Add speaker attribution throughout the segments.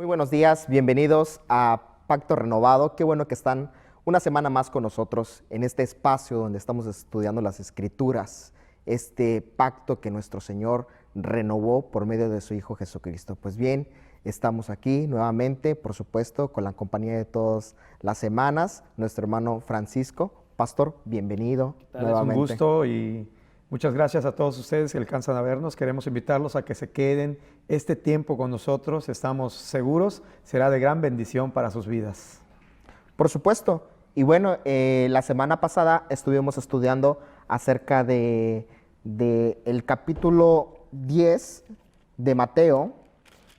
Speaker 1: Muy buenos días, bienvenidos a Pacto Renovado. Qué bueno que están una semana más con nosotros en este espacio donde estamos estudiando las Escrituras, este pacto que nuestro Señor renovó por medio de su Hijo Jesucristo. Pues bien, estamos aquí nuevamente, por supuesto, con la compañía de todas las semanas, nuestro hermano Francisco. Pastor, bienvenido nuevamente.
Speaker 2: Es un gusto y muchas gracias a todos ustedes que alcanzan a vernos. Queremos invitarlos a que se queden este tiempo con nosotros. Estamos seguros, será de gran bendición para sus vidas.
Speaker 1: Por supuesto. Y bueno, la semana pasada estuvimos estudiando acerca de el capítulo 10 de Mateo.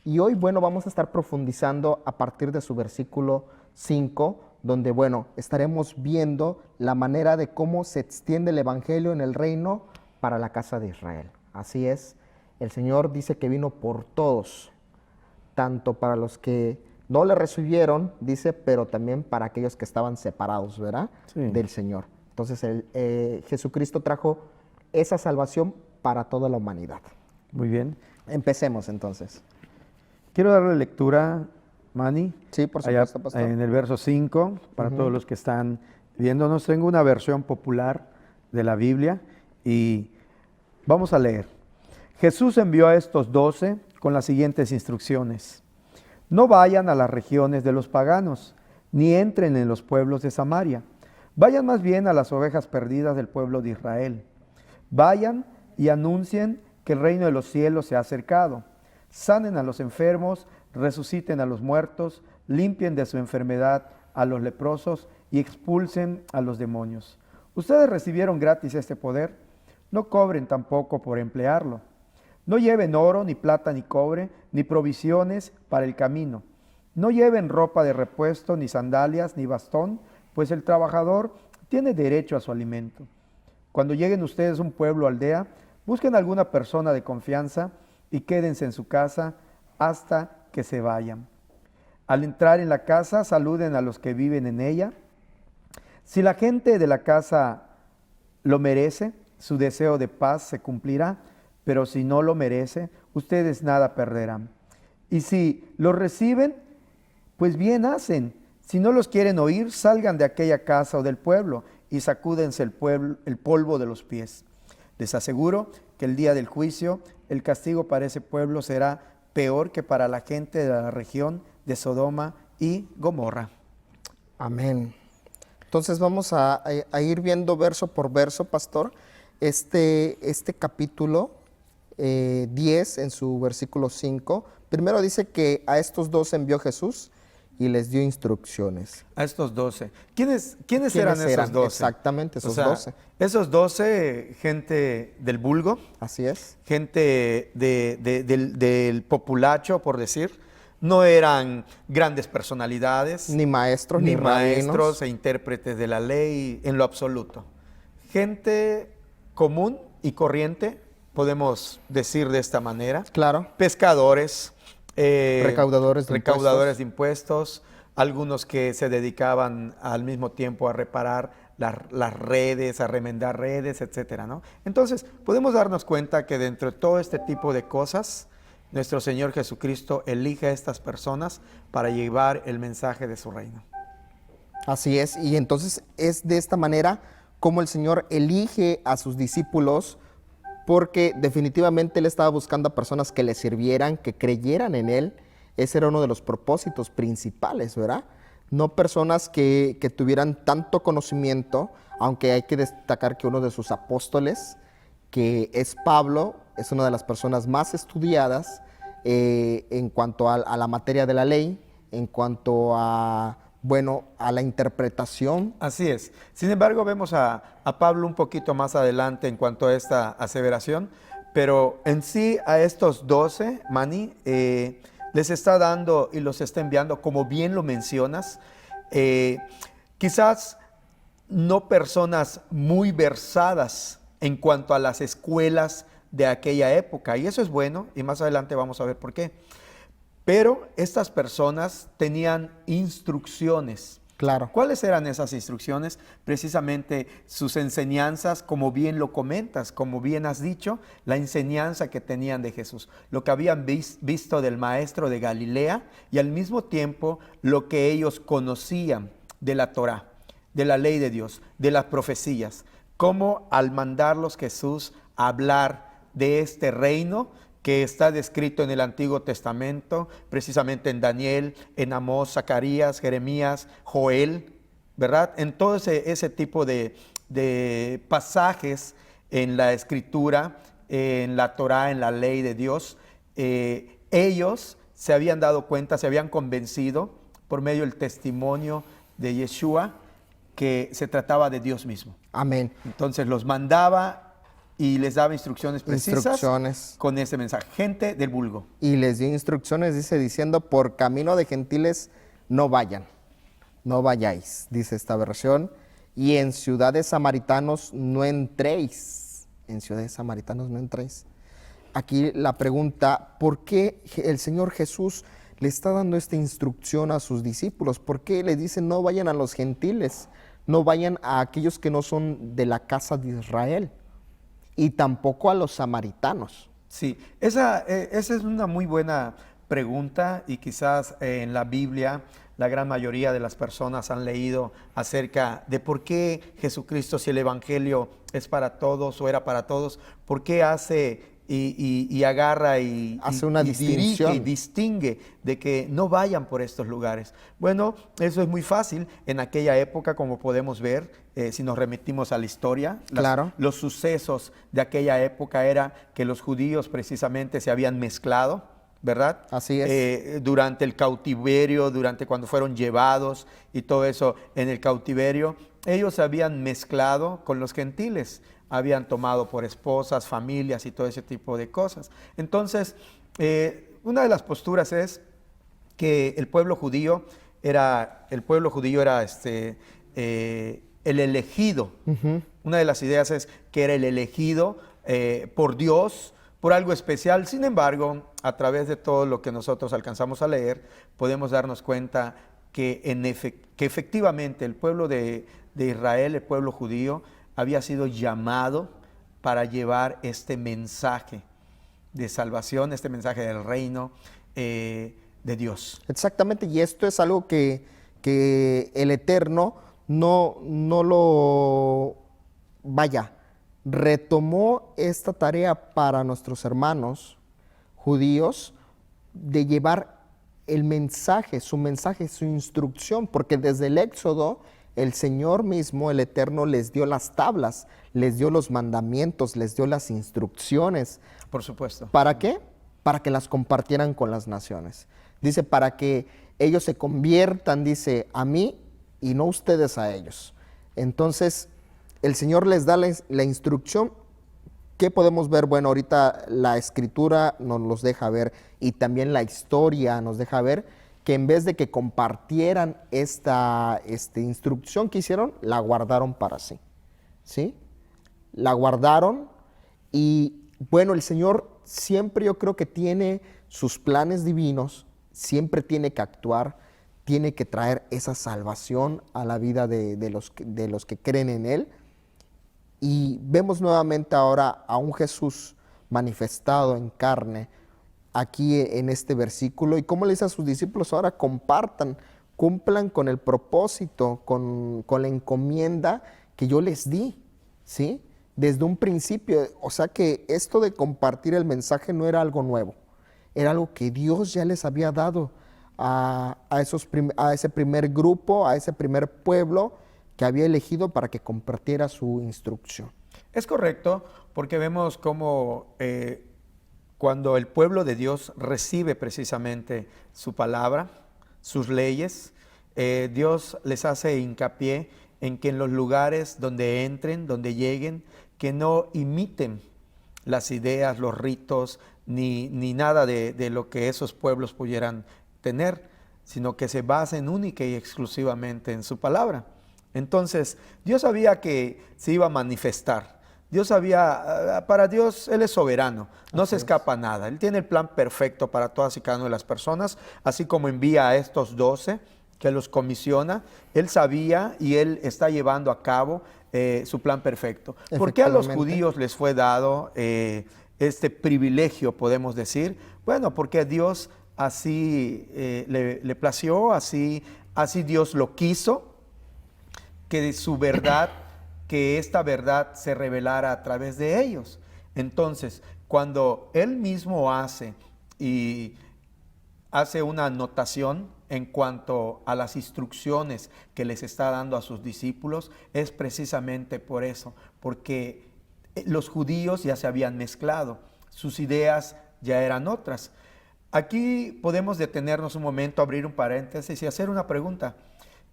Speaker 1: Y hoy, bueno, vamos a estar profundizando a partir de su versículo 5, donde, bueno, estaremos viendo la manera de cómo se extiende el evangelio en el reino para la casa de Israel. Así es, el Señor dice que vino por todos, tanto para los que no le recibieron, dice, pero también para aquellos que estaban separados, ¿verdad?
Speaker 2: Sí.
Speaker 1: Del Señor. Entonces, Jesucristo trajo esa salvación para toda la humanidad.
Speaker 2: Muy bien.
Speaker 1: Empecemos entonces.
Speaker 2: Quiero darle lectura, Manny.
Speaker 1: Sí, por supuesto, pastor.
Speaker 2: En el verso 5, para todos los que están viéndonos. Tengo una versión popular de la Biblia y vamos a leer. Jesús envió a estos 12 con las siguientes instrucciones. No vayan a las regiones de los paganos, ni entren en los pueblos de Samaria. Vayan más bien a las ovejas perdidas del pueblo de Israel. Vayan y anuncien que el reino de los cielos se ha acercado. Sanen a los enfermos, resuciten a los muertos, limpien de su enfermedad a los leprosos y expulsen a los demonios. Ustedes recibieron gratis este poder, no cobren tampoco por emplearlo. No lleven oro, ni plata, ni cobre, ni provisiones para el camino. No lleven ropa de repuesto, ni sandalias, ni bastón, pues el trabajador tiene derecho a su alimento. Cuando lleguen ustedes a un pueblo o aldea, busquen alguna persona de confianza y quédense en su casa hasta que se vayan. Al entrar en la casa, saluden a los que viven en ella. Si la gente de la casa lo merece, su deseo de paz se cumplirá, pero si no lo merece, ustedes nada perderán. Y si los reciben, pues bien hacen. Si no los quieren oír, salgan de aquella casa o del pueblo y sacúdense el polvo de los pies. Les aseguro que el día del juicio, el castigo para ese pueblo será peor que para la gente de la región de Sodoma y Gomorra.
Speaker 1: Amén. Entonces vamos a ir viendo verso por verso, pastor, este capítulo 10 en su versículo 5. Primero dice que a estos 12 envió Jesús y les dio instrucciones.
Speaker 2: A estos 12. ¿Quiénes eran esos 12?
Speaker 1: Exactamente, esos 12.
Speaker 2: Esos 12, gente del vulgo.
Speaker 1: Así es.
Speaker 2: Gente del populacho, por decir. No eran grandes personalidades.
Speaker 1: Ni maestros, ni
Speaker 2: maestros e intérpretes de la ley en lo absoluto. Gente común y corriente, podemos decir de esta manera.
Speaker 1: Claro.
Speaker 2: Pescadores.
Speaker 1: Recaudadores
Speaker 2: de impuestos, algunos que se dedicaban al mismo tiempo a reparar las redes, a remendar redes, etcétera, ¿no? Entonces, podemos darnos cuenta que dentro de todo este tipo de cosas, nuestro Señor Jesucristo elige a estas personas para llevar el mensaje de su reino.
Speaker 1: Así es, y entonces es de esta manera como el Señor elige a sus discípulos, porque definitivamente Él estaba buscando a personas que le sirvieran, que creyeran en Él. Ese era uno de los propósitos principales, ¿verdad? No personas que tuvieran tanto conocimiento, aunque hay que destacar que uno de sus apóstoles, que es Pablo, es una de las personas más estudiadas en cuanto a la materia de la ley, en cuanto a la interpretación.
Speaker 2: Así es. Sin embargo, vemos a Pablo un poquito más adelante en cuanto a esta aseveración, pero en sí a estos 12, Manny, les está dando y los está enviando, como bien lo mencionas, quizás no personas muy versadas en cuanto a las escuelas de aquella época, y eso es bueno, y más adelante vamos a ver por qué. Pero estas personas tenían instrucciones
Speaker 1: Claro.
Speaker 2: ¿Cuáles eran esas instrucciones? Precisamente sus enseñanzas, como bien lo comentas, como bien has dicho, la enseñanza que tenían de Jesús, lo que habían visto del maestro de Galilea y al mismo tiempo lo que ellos conocían de la Torá, de la ley de Dios, de las profecías, cómo al mandarlos Jesús a hablar de este reino que está descrito en el Antiguo Testamento, precisamente en Daniel, en Amós, Zacarías, Jeremías, Joel, ¿verdad? En todo ese tipo de pasajes en la Escritura, en la Torá, en la ley de Dios, ellos se habían dado cuenta, se habían convencido por medio del testimonio de Yeshua que se trataba de Dios mismo.
Speaker 1: Amén.
Speaker 2: Entonces los mandaba y les daba instrucciones precisas con ese mensaje. Gente del vulgo.
Speaker 1: Y les dio instrucciones, dice, diciendo, por camino de gentiles no vayan, no vayáis, dice esta versión. Y en ciudades samaritanos no entréis. En ciudades samaritanos no entréis. Aquí la pregunta, ¿por qué el Señor Jesús le está dando esta instrucción a sus discípulos? ¿Por qué le dice no vayan a los gentiles? No vayan a aquellos que no son de la casa de Israel. Y tampoco a los samaritanos.
Speaker 2: Sí, esa es una muy buena pregunta y quizás en la Biblia la gran mayoría de las personas han leído acerca de por qué Jesucristo, si el Evangelio es para todos o era para todos, por qué hace y agarra y
Speaker 1: hace una distinción
Speaker 2: dirige y distingue de que no vayan por estos lugares. Bueno, eso es muy fácil en aquella época, como podemos ver, si nos remitimos a la historia.
Speaker 1: Claro.
Speaker 2: Los sucesos de aquella época era que los judíos precisamente se habían mezclado, ¿verdad?
Speaker 1: Así es.
Speaker 2: Durante el cautiverio, durante cuando fueron llevados y todo eso en el cautiverio, ellos se habían mezclado con los gentiles, habían tomado por esposas, familias y todo ese tipo de cosas. Entonces, una de las posturas es que el pueblo judío era el elegido.
Speaker 1: Uh-huh.
Speaker 2: Una de las ideas es que era el elegido por Dios, por algo especial. Sin embargo, a través de todo lo que nosotros alcanzamos a leer, podemos darnos cuenta que efectivamente el pueblo de Israel, el pueblo judío, había sido llamado para llevar este mensaje de salvación, este mensaje del reino de Dios.
Speaker 1: Exactamente, y esto es algo que el Eterno no lo retomó esta tarea para nuestros hermanos judíos de llevar el mensaje, su instrucción, porque desde el Éxodo el Señor mismo, el Eterno, les dio las tablas, les dio los mandamientos, les dio las instrucciones.
Speaker 2: Por supuesto.
Speaker 1: ¿Para qué? Para que las compartieran con las naciones. Dice, para que ellos se conviertan, dice, a mí y no ustedes a ellos. Entonces, el Señor les da la instrucción. ¿Qué podemos ver? Bueno, ahorita la Escritura nos los deja ver y también la historia nos deja ver que en vez de que compartieran esta instrucción que hicieron, la guardaron para sí. ¿Sí? La guardaron y, bueno, el Señor siempre yo creo que tiene sus planes divinos, siempre tiene que actuar, tiene que traer esa salvación a la vida de los que creen en Él. Y vemos nuevamente ahora a un Jesús manifestado en carne aquí en este versículo. ¿Y cómo le dice a sus discípulos? Ahora compartan, cumplan con el propósito, con la encomienda que yo les di, ¿sí? Desde un principio. O sea que esto de compartir el mensaje no era algo nuevo. Era algo que Dios ya les había dado a ese primer grupo, a ese primer pueblo que había elegido para que compartiera su instrucción.
Speaker 2: Es correcto, porque vemos cómo cuando el pueblo de Dios recibe precisamente su palabra, sus leyes, Dios les hace hincapié en que en los lugares donde entren, donde lleguen, que no imiten las ideas, los ritos, ni nada de lo que esos pueblos pudieran tener, sino que se basen única y exclusivamente en su palabra. Entonces, Dios sabía que se iba a manifestar. Dios sabía, para Dios, Él es soberano, no se escapa nada. Él tiene el plan perfecto para todas y cada una de las personas, así como envía a estos 12 que los comisiona, Él sabía y Él está llevando a cabo su plan perfecto. ¿Por qué a los judíos les fue dado este privilegio, podemos decir? Bueno, porque Dios así le plació, así Dios lo quiso, que su verdad, que esta verdad se revelara a través de ellos. Entonces, cuando Él mismo hace una anotación en cuanto a las instrucciones que les está dando a sus discípulos, es precisamente por eso, porque los judíos ya se habían mezclado, sus ideas ya eran otras. Aquí podemos detenernos un momento, abrir un paréntesis y hacer una pregunta.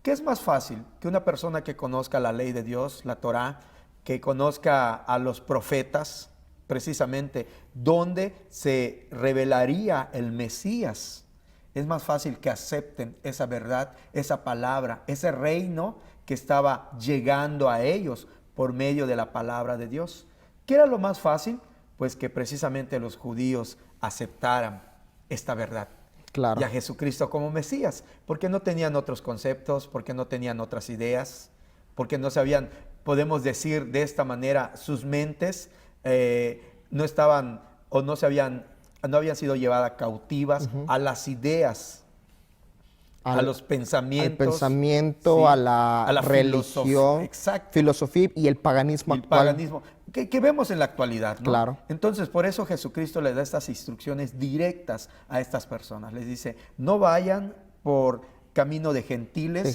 Speaker 2: ¿Qué es más fácil que una persona que conozca la ley de Dios, la Torá, que conozca a los profetas, precisamente donde se revelaría el Mesías? Es más fácil que acepten esa verdad, esa palabra, ese reino que estaba llegando a ellos por medio de la palabra de Dios. ¿Qué era lo más fácil? Pues que precisamente los judíos aceptaran esta verdad.
Speaker 1: Claro.
Speaker 2: Y a Jesucristo como Mesías, porque no tenían otros conceptos, porque no tenían otras ideas, porque no sabían, podemos decir de esta manera, sus mentes no estaban o no habían sido llevadas cautivas a las ideas, a los pensamientos.
Speaker 1: Al pensamiento,
Speaker 2: sí,
Speaker 1: a la religión, filosofía y el paganismo
Speaker 2: actual. El paganismo, que vemos en la actualidad, ¿no?
Speaker 1: Claro.
Speaker 2: Entonces, por eso Jesucristo les da estas instrucciones directas a estas personas. Les dice, no vayan por camino de gentiles,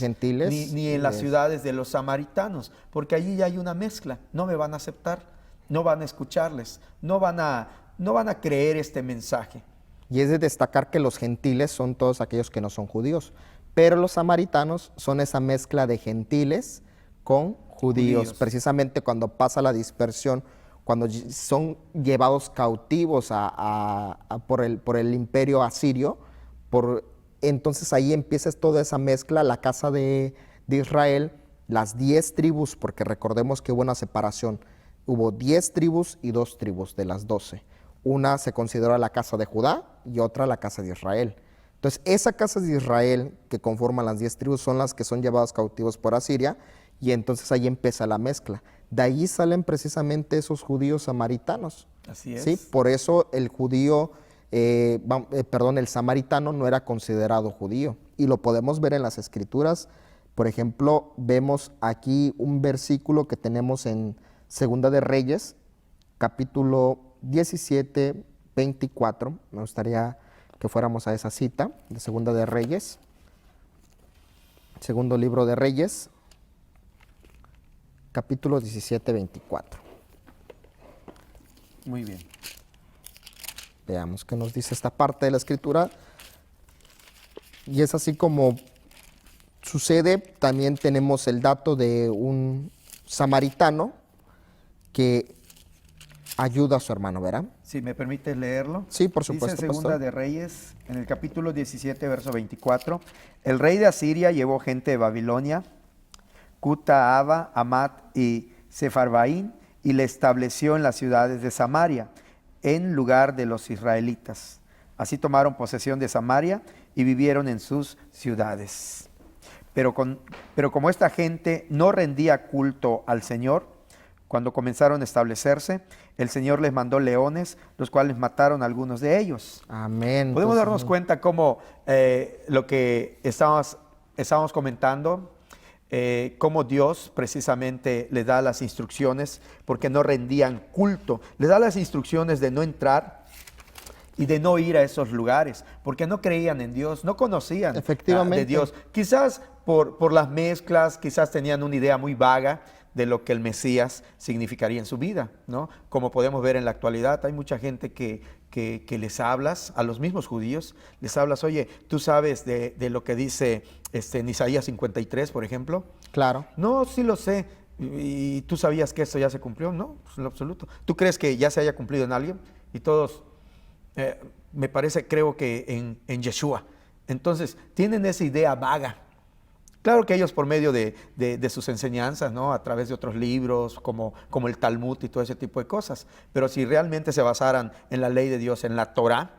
Speaker 2: ni en las ciudades de los samaritanos, porque allí ya hay una mezcla. No me van a aceptar, no van a escucharles, no van a creer este mensaje.
Speaker 1: Y es de destacar que los gentiles son todos aquellos que no son judíos, pero los samaritanos son esa mezcla de gentiles con judíos. Precisamente cuando pasa la dispersión, cuando son llevados cautivos por el imperio asirio, entonces ahí empieza toda esa mezcla, la casa de Israel, las 10 tribus, porque recordemos que hubo una separación, hubo 10 tribus y 2 tribus de las 12. Una se considera la casa de Judá y otra la casa de Israel. Entonces, esa casa de Israel que conforman las 10 tribus son las que son llevadas cautivos por Asiria, y entonces ahí empieza la mezcla. De ahí salen precisamente esos judíos samaritanos.
Speaker 2: Así es.
Speaker 1: ¿Sí? Por eso el el samaritano no era considerado judío. Y lo podemos ver en las Escrituras. Por ejemplo, vemos aquí un versículo que tenemos en Segunda de Reyes, capítulo 17, 24. Me gustaría que fuéramos a esa cita de Segunda de Reyes. Segundo libro de Reyes, capítulo 17, 24.
Speaker 2: Muy bien.
Speaker 1: Veamos qué nos dice esta parte de la Escritura. Y es así como sucede. También tenemos el dato de un samaritano que ayuda a su hermano, ¿verdad?
Speaker 2: Si me permites leerlo.
Speaker 1: Sí, por supuesto.
Speaker 2: Dice Segunda de Reyes, en el capítulo 17, verso 24. El rey de Asiria llevó gente de Babilonia, Cuta, Ava, Amat y Sefarvaín, y le estableció en las ciudades de Samaria, en lugar de los israelitas. Así tomaron posesión de Samaria y vivieron en sus ciudades. Pero como esta gente no rendía culto al Señor, cuando comenzaron a establecerse, el Señor les mandó leones, los cuales mataron a algunos de ellos.
Speaker 1: Amén.
Speaker 2: Podemos darnos cuenta cómo lo que estábamos comentando, cómo Dios precisamente les da las instrucciones, porque no rendían culto. Les da las instrucciones de no entrar y de no ir a esos lugares, porque no creían en Dios, no conocían de Dios. Quizás por las mezclas, quizás tenían una idea muy vaga de lo que el Mesías significaría en su vida, ¿no? Como podemos ver en la actualidad, hay mucha gente que les hablas, a los mismos judíos, les hablas, oye, ¿tú sabes de lo que dice en Isaías 53, por ejemplo?
Speaker 1: Claro.
Speaker 2: No, sí lo sé. ¿Y tú sabías que esto ya se cumplió? No, pues en lo absoluto. ¿Tú crees que ya se haya cumplido en alguien? Y todos, me parece, creo que en Yeshua. Entonces, tienen esa idea vaga. Claro que ellos por medio de sus enseñanzas, ¿no? A través de otros libros como el Talmud y todo ese tipo de cosas. Pero si realmente se basaran en la ley de Dios, en la Torá,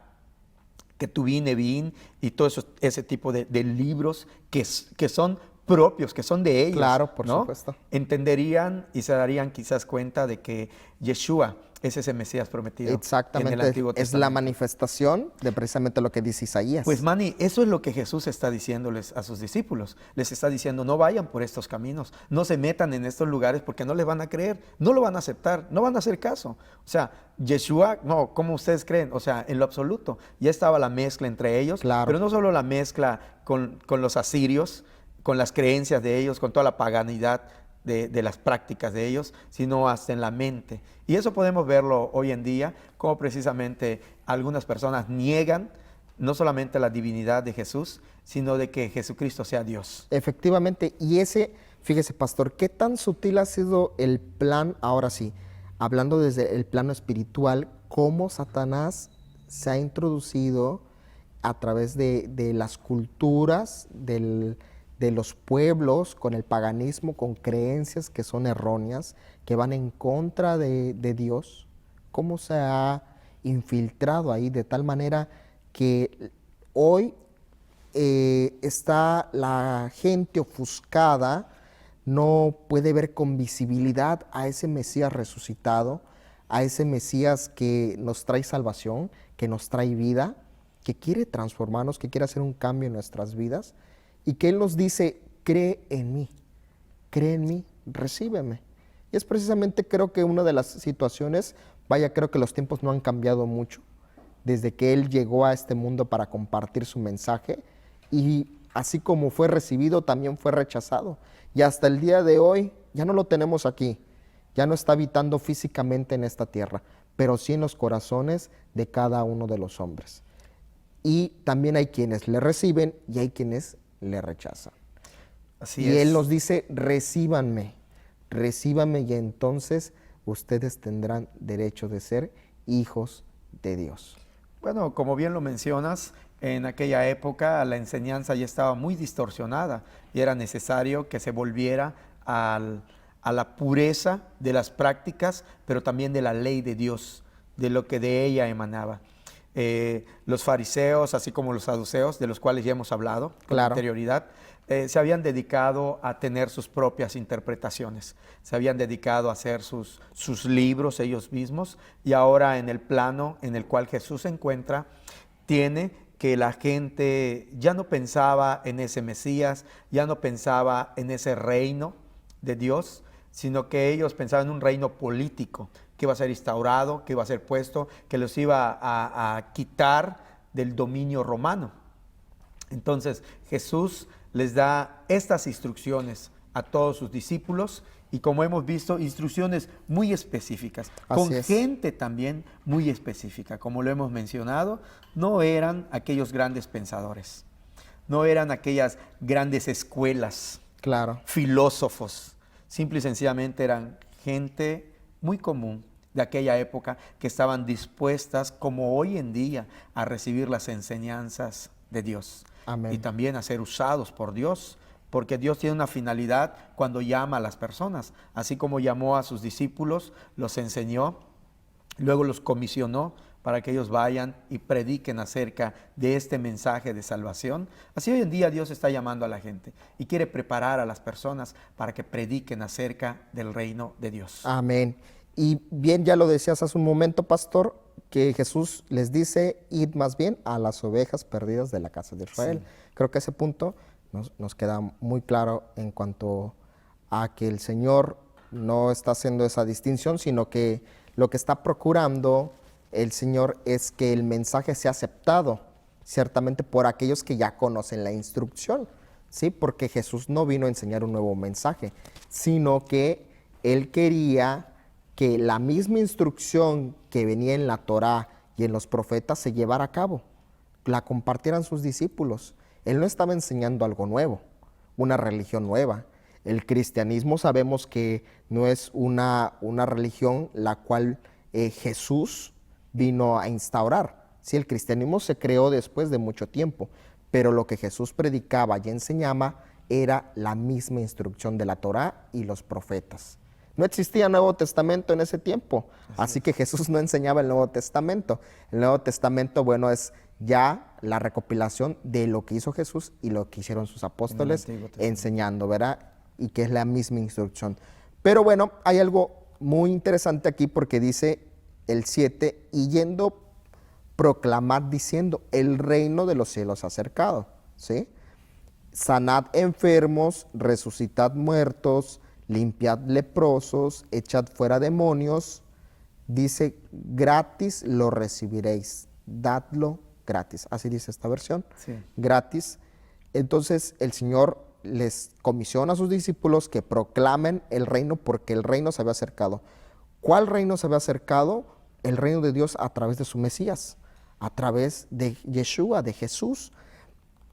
Speaker 2: Ketuvim, Nevim y todo eso, ese tipo de libros que son propios, que son de ellos.
Speaker 1: Claro, por
Speaker 2: ¿no?
Speaker 1: supuesto.
Speaker 2: Entenderían y se darían quizás cuenta de que Yeshua es ese Mesías prometido en el
Speaker 1: Exactamente,
Speaker 2: Antiguo
Speaker 1: es
Speaker 2: Testamento.
Speaker 1: la manifestación de precisamente lo que dice Isaías.
Speaker 2: Pues Manny, eso es lo que Jesús está diciéndoles a sus discípulos. Les está diciendo, no vayan por estos caminos, no se metan en estos lugares porque no les van a creer, no lo van a aceptar, no van a hacer caso. O sea, Yeshua, no, ¿cómo ustedes creen? O sea, en lo absoluto. Ya estaba la mezcla entre ellos,
Speaker 1: Claro.
Speaker 2: pero no solo la mezcla con los asirios, con las creencias de ellos, con toda la paganidad de las prácticas de ellos, sino hasta en la mente. Y eso podemos verlo hoy en día, como precisamente algunas personas niegan no solamente la divinidad de Jesús, sino de que Jesucristo sea Dios.
Speaker 1: Efectivamente, y ese, fíjese, pastor, ¿qué tan sutil ha sido el plan, ahora sí, hablando desde el plano espiritual, cómo Satanás se ha introducido a través de las culturas, de los pueblos, con el paganismo, con creencias que son erróneas, que van en contra de Dios? ¿Cómo se ha infiltrado ahí de tal manera que hoy está la gente ofuscada, no puede ver con visibilidad a ese Mesías resucitado, a ese Mesías que nos trae salvación, que nos trae vida, que quiere transformarnos, que quiere hacer un cambio en nuestras vidas, y que Él nos dice, cree en mí, recíbeme? Y es precisamente, creo que una de las situaciones, creo que los tiempos no han cambiado mucho, desde que Él llegó a este mundo para compartir su mensaje, y así como fue recibido, también fue rechazado. Y hasta el día de hoy ya no lo tenemos aquí, ya no está habitando físicamente en esta tierra, pero sí en los corazones de cada uno de los hombres. Y también hay quienes le reciben y hay quienes le rechazan.
Speaker 2: Así
Speaker 1: y
Speaker 2: es.
Speaker 1: Él nos dice, recíbanme y entonces ustedes tendrán derecho de ser hijos de Dios.
Speaker 2: Bueno, como bien lo mencionas, en aquella época la enseñanza ya estaba muy distorsionada y era necesario que se volviera a la pureza de las prácticas, pero también de la ley de Dios, de lo que de ella emanaba. Los fariseos, así como los saduceos, de los cuales ya hemos hablado con anterioridad, se habían dedicado a tener sus propias interpretaciones, se habían dedicado a hacer sus libros ellos mismos, y ahora en el plano en el cual Jesús se encuentra, tiene que la gente ya no pensaba en ese Mesías, ya no pensaba en ese reino de Dios, sino que ellos pensaban en un reino político que iba a ser instaurado, que iba a ser puesto, que los iba a quitar del dominio romano. Entonces Jesús les da estas instrucciones a todos sus discípulos, y como hemos visto, instrucciones muy específicas, con gente también muy específica. Como lo hemos mencionado, no eran aquellos grandes pensadores, no eran aquellas grandes escuelas, filósofos, simple y sencillamente eran gente muy común de aquella época que estaban dispuestas, como hoy en día, a recibir las enseñanzas de Dios. Amén. Y también a ser usados por Dios, porque Dios tiene una finalidad cuando llama a las personas. Así como llamó a sus discípulos, los enseñó, luego los comisionó para que ellos vayan y prediquen acerca de este mensaje de salvación. Así hoy en día Dios está llamando a la gente y quiere preparar a las personas para que prediquen acerca del reino de Dios.
Speaker 1: Amén. Y bien, ya lo decías hace un momento, pastor, que Jesús les dice, id más bien a las ovejas perdidas de la casa de Israel. Sí. Creo que ese punto nos queda muy claro en cuanto a que el Señor no está haciendo esa distinción, sino que lo que está procurando el Señor es que el mensaje sea aceptado, ciertamente por aquellos que ya conocen la instrucción, ¿sí? Porque Jesús no vino a enseñar un nuevo mensaje, sino que Él quería que la misma instrucción que venía en la Torá y en los profetas se llevara a cabo, la compartieran sus discípulos. Él no estaba enseñando algo nuevo, una religión nueva. El cristianismo sabemos que no es una religión la cual Jesús vino a instaurar. Sí, el cristianismo se creó después de mucho tiempo, pero lo que Jesús predicaba y enseñaba era la misma instrucción de la Torá y los profetas. No existía Nuevo Testamento en ese tiempo, así que Jesús no enseñaba el Nuevo Testamento. El Nuevo Testamento, bueno, es ya la recopilación de lo que hizo Jesús y lo que hicieron sus apóstoles
Speaker 2: Antiguo Testamento.
Speaker 1: enseñando, ¿verdad? Y que es la misma instrucción. Pero bueno, hay algo muy interesante aquí porque dice el 7, y yendo proclamar diciendo, el reino de los cielos ha acercado, ¿sí? Sanad enfermos, resucitad muertos, limpiad leprosos, echad fuera demonios. Dice, gratis lo recibiréis, dadlo gratis. Así dice esta versión,
Speaker 2: Sí.
Speaker 1: gratis. Entonces el Señor les comisiona a sus discípulos que proclamen el reino porque el reino se había acercado. ¿Cuál reino se había acercado? El reino de Dios a través de su Mesías, a través de Yeshua, de Jesús.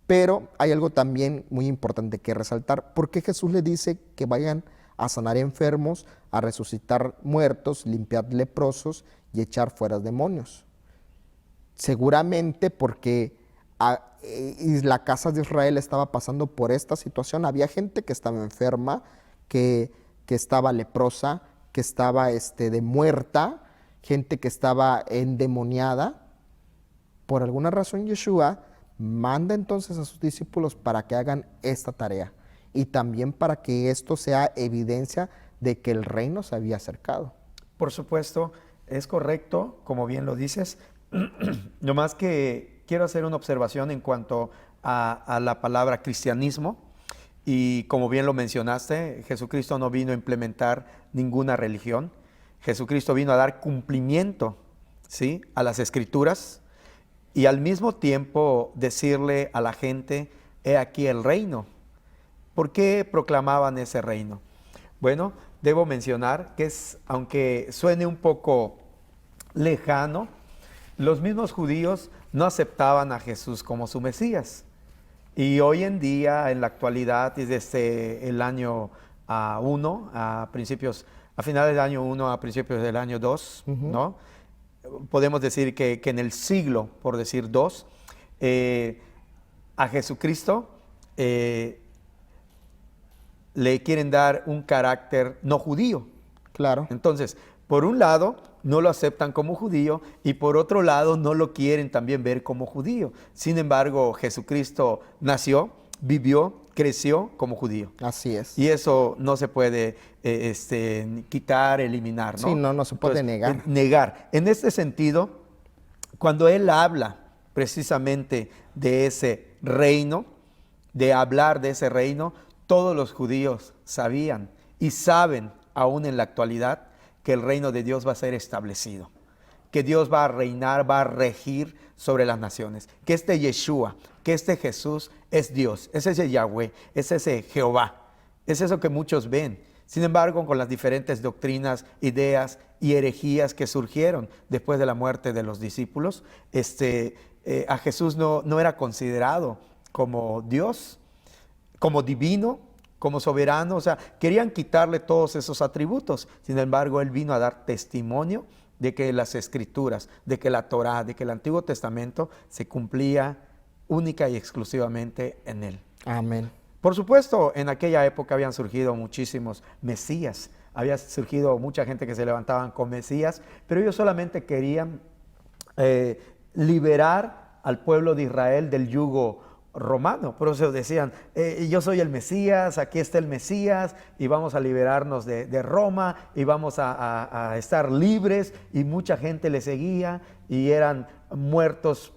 Speaker 1: Pero hay algo también muy importante que resaltar. ¿Por qué Jesús le dice que vayan a sanar enfermos, a resucitar muertos, limpiar leprosos y echar fuera demonios? Seguramente porque la casa de Israel estaba pasando por esta situación. Había gente que estaba enferma, que estaba leprosa, que estaba de muerta, gente que estaba endemoniada. Por alguna razón Yeshua manda entonces a sus discípulos para que hagan esta tarea y también para que esto sea evidencia de que el reino se había acercado.
Speaker 2: Por supuesto, es correcto, como bien lo dices. No más que quiero hacer una observación en cuanto a la palabra cristianismo. Y como bien lo mencionaste, Jesucristo no vino a implementar ninguna religión. Jesucristo vino a dar cumplimiento, ¿sí?, a las Escrituras y al mismo tiempo decirle a la gente, he aquí el reino. ¿Por qué proclamaban ese reino? Bueno, debo mencionar que aunque suene un poco lejano, los mismos judíos no aceptaban a Jesús como su Mesías. Y hoy en día, en la actualidad, y desde el año 1, a finales del año 1, a principios del año 2, ¿no? Podemos decir que en el siglo, por decir 2, a Jesucristo le quieren dar un carácter no judío.
Speaker 1: Claro.
Speaker 2: Entonces, por un lado, no lo aceptan como judío y por otro lado, no lo quieren también ver como judío. Sin embargo, Jesucristo nació, vivió, creció como judío.
Speaker 1: Así es.
Speaker 2: Y eso no se puede quitar, eliminar, ¿no?
Speaker 1: Sí, no se puede negar.
Speaker 2: Negar. En este sentido, cuando él habla precisamente de ese reino, de hablar de ese reino, todos los judíos sabían y saben aún en la actualidad que el reino de Dios va a ser establecido, que Dios va a reinar, va a regir sobre las naciones, que este Yeshua, que este Jesús es Dios, es ese Yahweh, es ese Jehová, es eso que muchos ven. Sin embargo, con las diferentes doctrinas, ideas y herejías que surgieron después de la muerte de los discípulos, a Jesús no era considerado como Dios, como divino, como soberano. O sea, querían quitarle todos esos atributos. Sin embargo, él vino a dar testimonio de que las Escrituras, de que la Torá, de que el Antiguo Testamento se cumplía única y exclusivamente en él.
Speaker 1: Amén.
Speaker 2: Por supuesto, en aquella época habían surgido muchísimos mesías, había surgido mucha gente que se levantaban con mesías, pero ellos solamente querían liberar al pueblo de Israel del yugo romano. Por eso decían, yo soy el Mesías, aquí está el Mesías, y vamos a liberarnos de Roma, y vamos a estar libres, y mucha gente le seguía, y eran muertos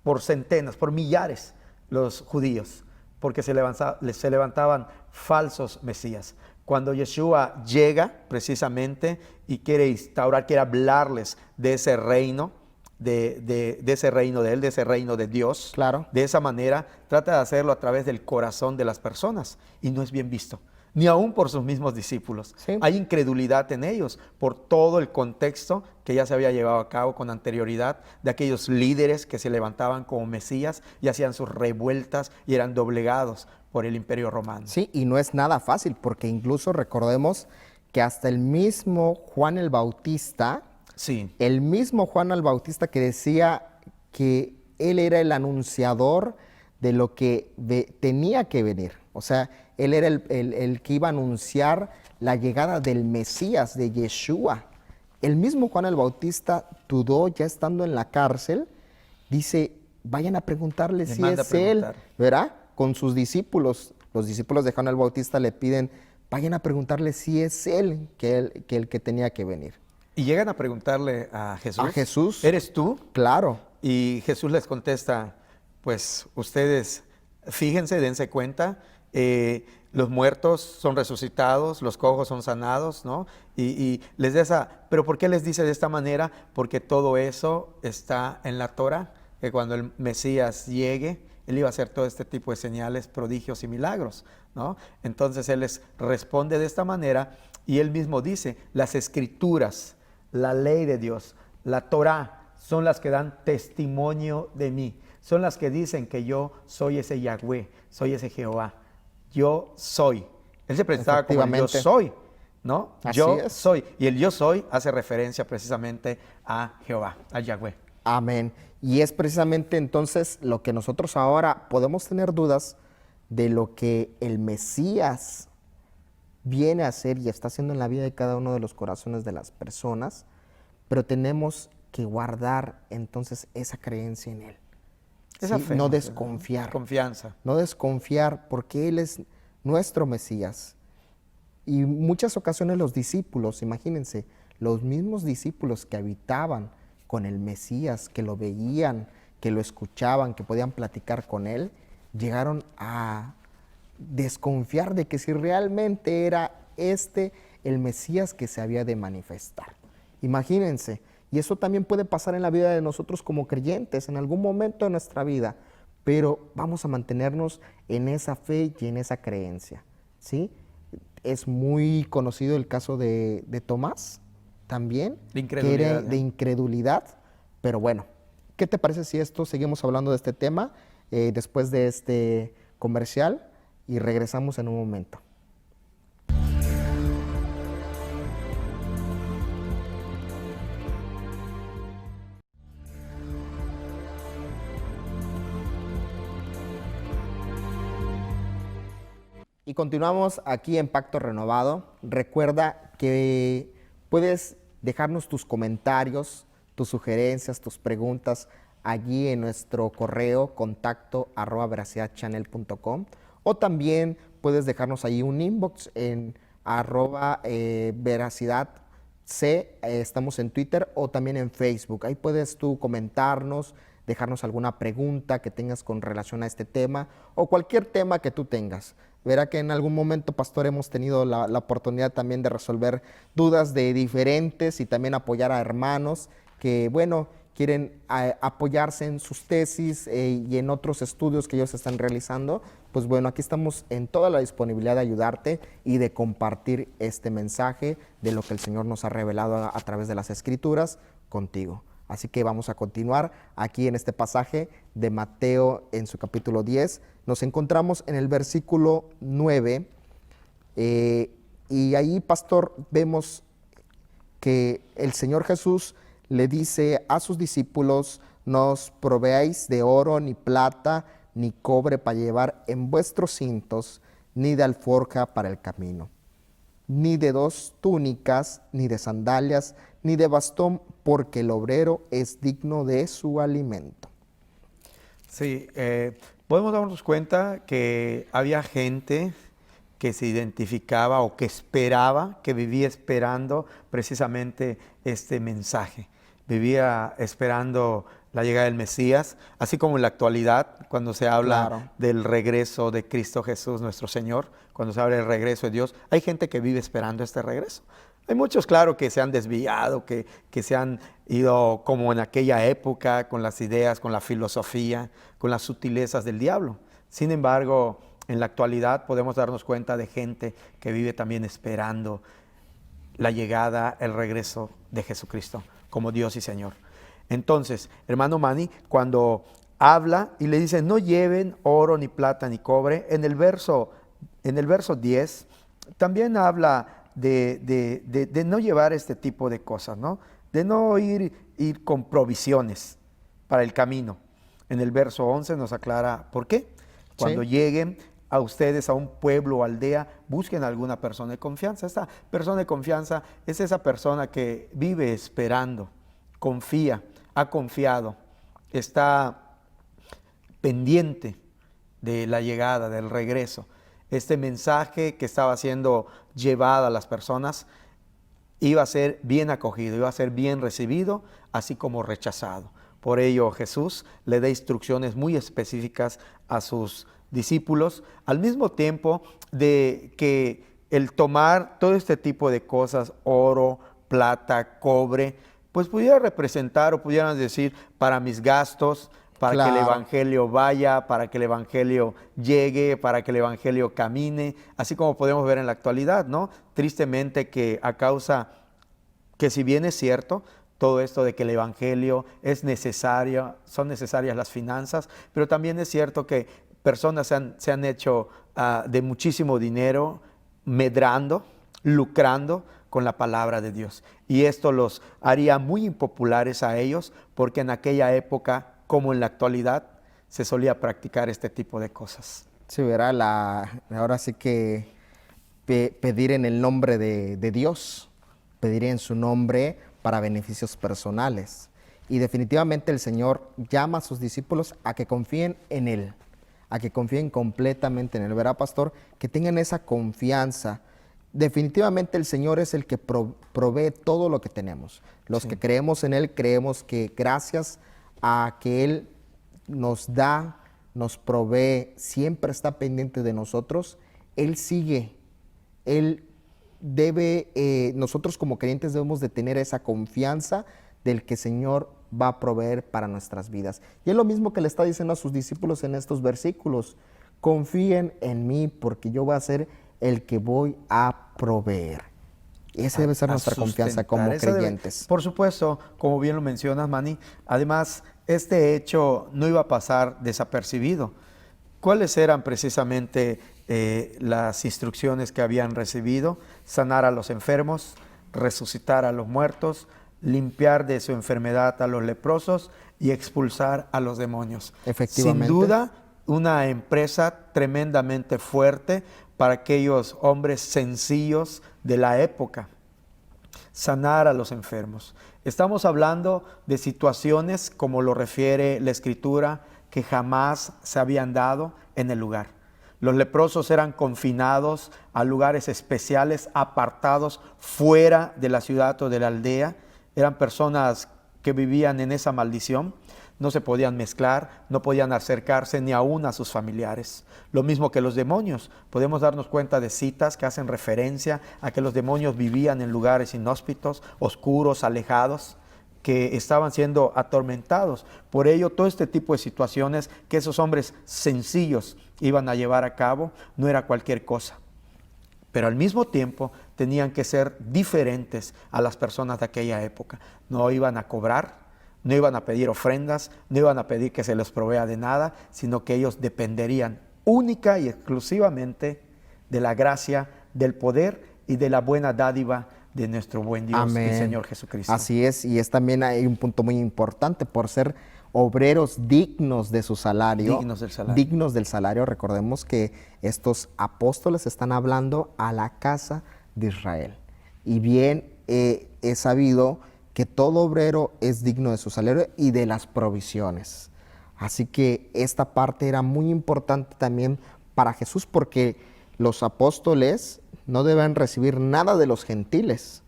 Speaker 2: por centenas, por millares los judíos, porque se levantaban falsos mesías. Cuando Yeshua llega precisamente y quiere instaurar, quiere hablarles de ese reino, de ese reino de él, de ese reino de Dios,
Speaker 1: Claro.
Speaker 2: de esa manera trata de hacerlo a través del corazón de las personas y no es bien visto, ni aún por sus mismos discípulos.
Speaker 1: Sí.
Speaker 2: Hay incredulidad en ellos por todo el contexto que ya se había llevado a cabo con anterioridad de aquellos líderes que se levantaban como mesías y hacían sus revueltas y eran doblegados por el Imperio Romano.
Speaker 1: Sí, y no es nada fácil, porque incluso recordemos que hasta el mismo Juan el Bautista,
Speaker 2: Sí,
Speaker 1: el mismo Juan el Bautista que decía que él era el anunciador de lo que tenía que venir. O sea, él era el que iba a anunciar la llegada del Mesías, de Yeshua. El mismo Juan el Bautista dudó ya estando en la cárcel. Dice, vayan a preguntarle
Speaker 2: Le
Speaker 1: si
Speaker 2: manda
Speaker 1: es
Speaker 2: a
Speaker 1: él,
Speaker 2: preguntar.
Speaker 1: ¿verdad? Con sus discípulos, los discípulos de Juan el Bautista le piden, vayan a preguntarle si es él el que tenía que venir.
Speaker 2: Y llegan a preguntarle a Jesús.
Speaker 1: A Jesús.
Speaker 2: ¿Eres tú?
Speaker 1: Claro,
Speaker 2: Y Jesús les contesta, pues ustedes fíjense, dense cuenta, los muertos son resucitados, los cojos son sanados, ¿no? Y les da esa, pero ¿por qué les dice de esta manera? Porque todo eso está en la Torah, que cuando el Mesías llegue, él iba a hacer todo este tipo de señales, prodigios y milagros, ¿no? Entonces él les responde de esta manera y él mismo dice, las escrituras, la ley de Dios, la Torah, son las que dan testimonio de mí, son las que dicen que yo soy ese Yahweh, soy ese Jehová, yo soy. Él se presentaba como el yo
Speaker 1: Efectivamente.
Speaker 2: soy, ¿no?
Speaker 1: Así
Speaker 2: Yo
Speaker 1: es.
Speaker 2: soy. Y el yo soy hace referencia precisamente a Jehová, a Yahweh.
Speaker 1: amén. Y es precisamente entonces lo que nosotros ahora podemos tener dudas de lo que el Mesías viene a hacer y está haciendo en la vida de cada uno de los corazones de las personas, pero tenemos que guardar entonces esa creencia en Él.
Speaker 2: Esa
Speaker 1: ¿Sí?
Speaker 2: fe,
Speaker 1: No
Speaker 2: ¿no?
Speaker 1: desconfiar.
Speaker 2: Confianza.
Speaker 1: No desconfiar porque Él es nuestro Mesías. Y muchas ocasiones los discípulos, imagínense, los mismos discípulos que habitaban con el Mesías, que lo veían, que lo escuchaban, que podían platicar con Él, llegaron a desconfiar de que si realmente era este el Mesías que se había de manifestar. Imagínense, y eso también puede pasar en la vida de nosotros como creyentes en algún momento de nuestra vida, pero vamos a mantenernos en esa fe y en esa creencia, ¿sí? Es muy conocido el caso de Tomás también,
Speaker 2: De
Speaker 1: que era
Speaker 2: incredulidad,
Speaker 1: de
Speaker 2: ¿eh?
Speaker 1: incredulidad, pero bueno, ¿qué te parece si seguimos hablando de este tema después de este comercial y regresamos en un momento? Y continuamos aquí en Pacto Renovado. Recuerda que puedes dejarnos tus comentarios, tus sugerencias, tus preguntas allí en nuestro correo contacto@veracidadchannel.com, o también puedes dejarnos ahí un inbox en @veracidadc, estamos en Twitter o también en Facebook. Ahí puedes tú comentarnos, dejarnos alguna pregunta que tengas con relación a este tema o cualquier tema que tú tengas. Verá que en algún momento, pastor, hemos tenido la oportunidad también de resolver dudas de diferentes y también apoyar a hermanos que, bueno, quieren apoyarse en sus tesis y en otros estudios que ellos están realizando. Pues bueno, aquí estamos en toda la disponibilidad de ayudarte y de compartir este mensaje de lo que el Señor nos ha revelado a través de las Escrituras contigo. Así que vamos a continuar aquí en este pasaje de Mateo en su capítulo 10. Nos encontramos en el versículo 9 y ahí, pastor, vemos que el Señor Jesús le dice a sus discípulos: no os proveáis de oro, ni plata, ni cobre para llevar en vuestros cintos, ni de alforja para el camino, ni de 2 túnicas, ni de sandalias, ni de bastón, porque el obrero es digno de su alimento.
Speaker 2: Sí, podemos darnos cuenta que había gente que se identificaba o que esperaba, que vivía esperando precisamente este mensaje. Vivía esperando la llegada del Mesías, así como en la actualidad, cuando se habla
Speaker 1: Claro.
Speaker 2: del regreso de Cristo Jesús, nuestro Señor, cuando se habla del regreso de Dios, hay gente que vive esperando este regreso. Hay muchos, claro, que se han desviado, que se han ido como en aquella época con las ideas, con la filosofía, con las sutilezas del diablo. Sin embargo, en la actualidad podemos darnos cuenta de gente que vive también esperando la llegada, el regreso de Jesucristo como Dios y Señor. Entonces, hermano Manny, cuando habla y le dice, no lleven oro, ni plata, ni cobre, en el verso 10, también habla de no llevar este tipo de cosas, ¿no? De no ir con provisiones para el camino. En el verso 11 nos aclara por qué. Cuando
Speaker 1: Sí.
Speaker 2: lleguen a ustedes a un pueblo o aldea, busquen a alguna persona de confianza. Esta persona de confianza es esa persona que vive esperando, confía, ha confiado, está pendiente de la llegada, del regreso. Este mensaje que estaba siendo llevado a las personas iba a ser bien acogido, iba a ser bien recibido, así como rechazado. Por ello Jesús le da instrucciones muy específicas a sus discípulos, al mismo tiempo de que el tomar todo este tipo de cosas, oro, plata, cobre, pues pudiera representar o pudieran decir para mis gastos, para que el Evangelio vaya, para que el Evangelio llegue, para que el Evangelio camine, así como podemos ver en la actualidad, ¿no? Tristemente que a causa, que si bien es cierto, todo esto de que el Evangelio es necesario, son necesarias las finanzas, pero también es cierto que personas se han hecho de muchísimo dinero, medrando, lucrando con la palabra de Dios. Y esto los haría muy impopulares a ellos, porque en aquella época, como en la actualidad, se solía practicar este tipo de cosas.
Speaker 1: Sí, verá, ahora sí que pedir en el nombre de Dios, pedir en su nombre para beneficios personales. Y definitivamente el Señor llama a sus discípulos a que confíen en Él, a que confíen completamente en Él. Verá, pastor, que tengan esa confianza. Definitivamente el Señor es el que provee todo lo que tenemos. Los que creemos en Él, creemos que gracias a que Él nos da, nos provee, siempre está pendiente de nosotros, Él sigue, Él debe, nosotros como creyentes debemos de tener esa confianza del que el Señor va a proveer para nuestras vidas. Y es lo mismo que le está diciendo a sus discípulos en estos versículos: confíen en mí porque yo voy a ser el que voy a proveer. Esa debe ser nuestra confianza como creyentes.
Speaker 2: Por supuesto, como bien lo mencionas, Manny, además este hecho no iba a pasar desapercibido. ¿Cuáles eran precisamente las instrucciones que habían recibido? Sanar a los enfermos, resucitar a los muertos, limpiar de su enfermedad a los leprosos y expulsar a los demonios.
Speaker 1: Efectivamente.
Speaker 2: Sin duda, una empresa tremendamente fuerte para aquellos hombres sencillos de la época. Sanar a los enfermos. Estamos hablando de situaciones, como lo refiere la Escritura, que jamás se habían dado en el lugar. Los leprosos eran confinados a lugares especiales, apartados fuera de la ciudad o de la aldea. Eran personas que vivían en esa maldición. No se podían mezclar, no podían acercarse ni aún a sus familiares. Lo mismo que los demonios. Podemos darnos cuenta de citas que hacen referencia a que los demonios vivían en lugares inhóspitos, oscuros, alejados, que estaban siendo atormentados. Por ello, todo este tipo de situaciones que esos hombres sencillos iban a llevar a cabo no era cualquier cosa. Pero al mismo tiempo tenían que ser diferentes a las personas de aquella época. No iban a cobrar, no iban a pedir ofrendas, no iban a pedir que se les provea de nada, sino que ellos dependerían única y exclusivamente de la gracia, del poder y de la buena dádiva de nuestro buen Dios y Señor Jesucristo.
Speaker 1: Así es, y es también hay un punto muy importante: por ser obreros dignos de su salario.
Speaker 2: Dignos del salario.
Speaker 1: Dignos del salario. Recordemos que estos apóstoles están hablando a la casa de Israel. Y bien he sabido que todo obrero es digno de su salario y de las provisiones. Así que esta parte era muy importante también para Jesús, porque los apóstoles no deben recibir nada de los gentiles,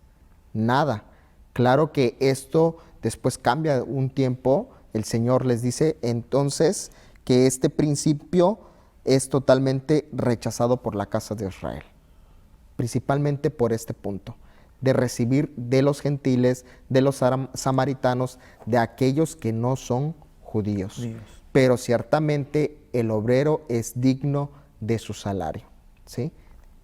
Speaker 1: nada. Claro que esto después cambia un tiempo. El Señor les dice entonces que este principio es totalmente rechazado por la casa de Israel, principalmente por este punto de recibir de los gentiles, de los samaritanos, de aquellos que no son judíos. Pero ciertamente el obrero es digno de su salario, ¿sí?